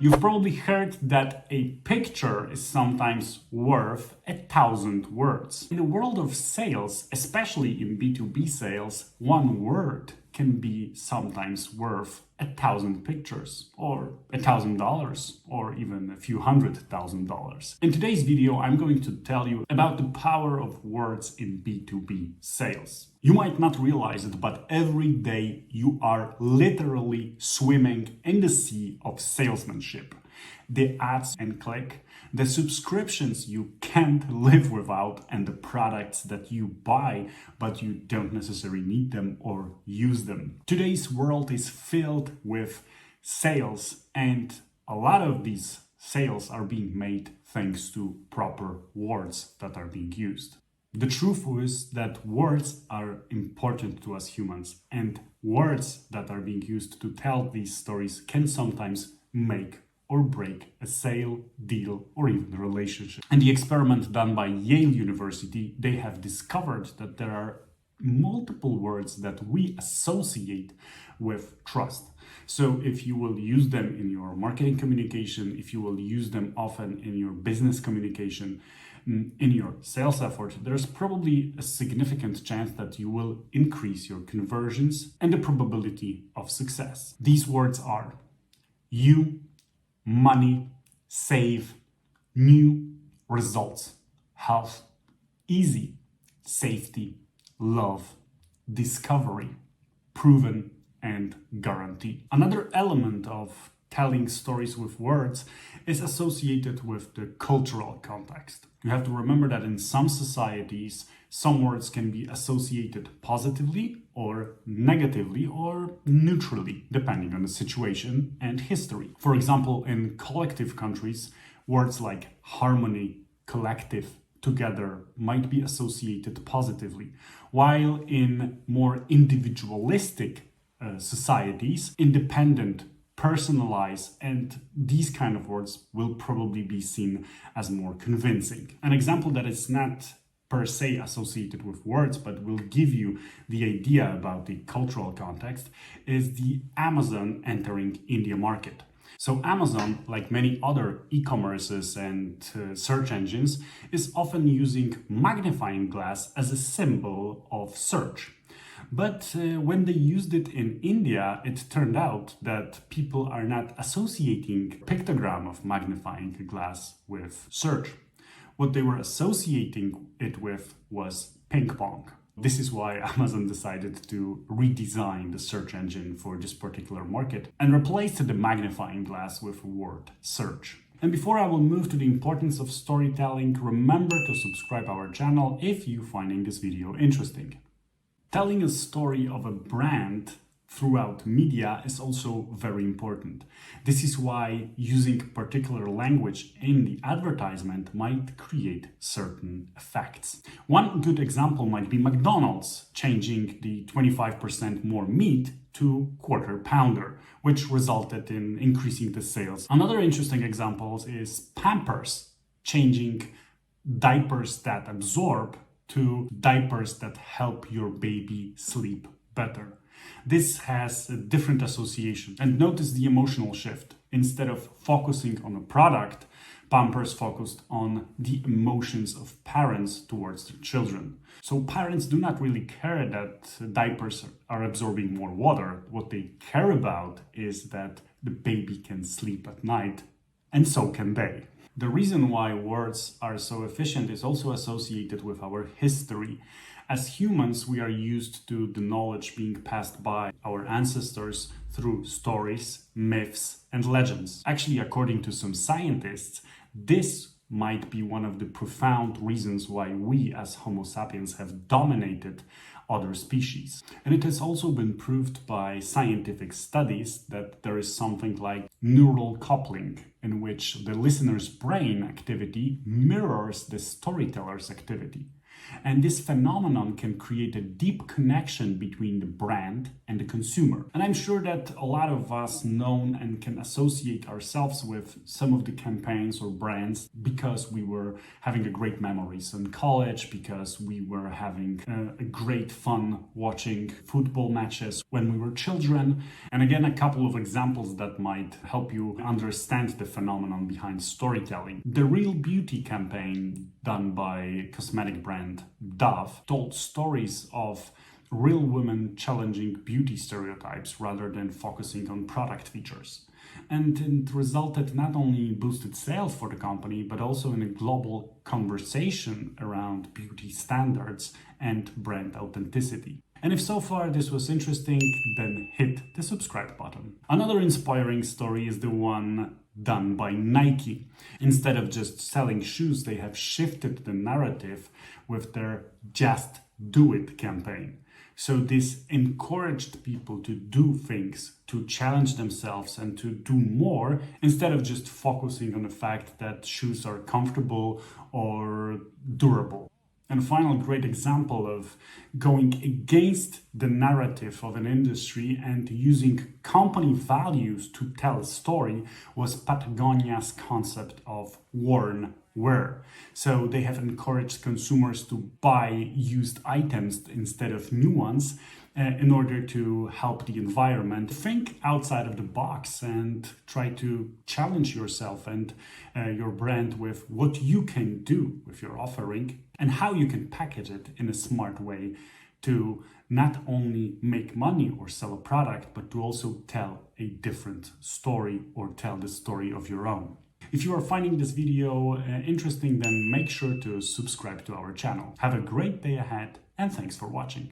You've probably heard that a picture is sometimes worth 1,000 words. In a world of sales, especially in B2B sales, one word can be sometimes worth 1,000 pictures, or $1,000, or even a few $100,000. In today's video, I'm going to tell you about the power of words in B2B sales. You might not realize it, but every day you are literally swimming in the sea of salesmanship. The ads and click, the subscriptions you can't live without, and the products that you buy but you don't necessarily need them or use them. Today's world is filled with sales, and a lot of these sales are being made thanks to proper words that are being used. The truth is that words are important to us humans, and words that are being used to tell these stories can sometimes make or break a sale, deal, or even a relationship. In the experiment done by Yale University, they have discovered that there are multiple words that we associate with trust. So if you will use them in your marketing communication, if you will use them often in your business communication, in your sales effort, there's probably a significant chance that you will increase your conversions and the probability of success. These words are you, money, save, new, results, health, easy, safety, love, discovery, proven, and guarantee. Another element of telling stories with words is associated with the cultural context. You have to remember that in some societies, some words can be associated positively or negatively or neutrally, depending on the situation and history. For example, in collective countries, words like harmony, collective, together might be associated positively, while in more individualistic societies, independent, personalize, and these kind of words will probably be seen as more convincing. An example that is not per se associated with words, but will give you the idea about the cultural context, is the Amazon entering India market. So Amazon, like many other e-commerces and search engines, is often using magnifying glass as a symbol of search. But when they used it in India, it turned out that people are not associating pictogram of magnifying glass with search. What they were associating it with was ping pong. This is why Amazon decided to redesign the search engine for this particular market and replaced the magnifying glass with word search. And before I will move to the importance of storytelling, remember to subscribe our channel if you're finding this video interesting. Telling a story of a brand throughout media is also very important. This is why using particular language in the advertisement might create certain effects. One good example might be McDonald's changing the 25% more meat to quarter pounder, which resulted in increasing the sales. Another interesting example is Pampers changing diapers that absorb to diapers that help your baby sleep better. This has a different association. And notice the emotional shift. Instead of focusing on a product, Pampers focused on the emotions of parents towards their children. So parents do not really care that diapers are absorbing more water. What they care about is that the baby can sleep at night, and so can they. The reason why words are so efficient is also associated with our history. As humans, we are used to the knowledge being passed by our ancestors through stories, myths, and legends. Actually, according to some scientists, this might be one of the profound reasons why we as Homo sapiens have dominated other species. And it has also been proved by scientific studies that there is something like neural coupling, in which the listener's brain activity mirrors the storyteller's activity. And this phenomenon can create a deep connection between the brand and the consumer. And I'm sure that a lot of us know and can associate ourselves with some of the campaigns or brands because we were having a great memories in college, because we were having a great fun watching football matches when we were children. And again, a couple of examples that might help you understand the phenomenon behind storytelling. The Real Beauty campaign done by cosmetic brand Dove told stories of real women challenging beauty stereotypes rather than focusing on product features. And it resulted not only boosted sales for the company, but also in a global conversation around beauty standards and brand authenticity. And if so far this was interesting, then hit the subscribe button. Another inspiring story is the one done by Nike. Instead of just selling shoes, they have shifted the narrative with their Just Do It campaign. So this encouraged people to do things, to challenge themselves and to do more, instead of just focusing on the fact that shoes are comfortable or durable. And a final great example of going against the narrative of an industry and using company values to tell a story was Patagonia's concept of worn wear. So they have encouraged consumers to buy used items instead of new ones in order to help the environment. Think outside of the box and try to challenge yourself and your brand with what you can do with your offering and how you can package it in a smart way to not only make money or sell a product, but to also tell a different story or tell the story of your own. If you are finding this video interesting, then make sure to subscribe to our channel. Have a great day ahead, and thanks for watching.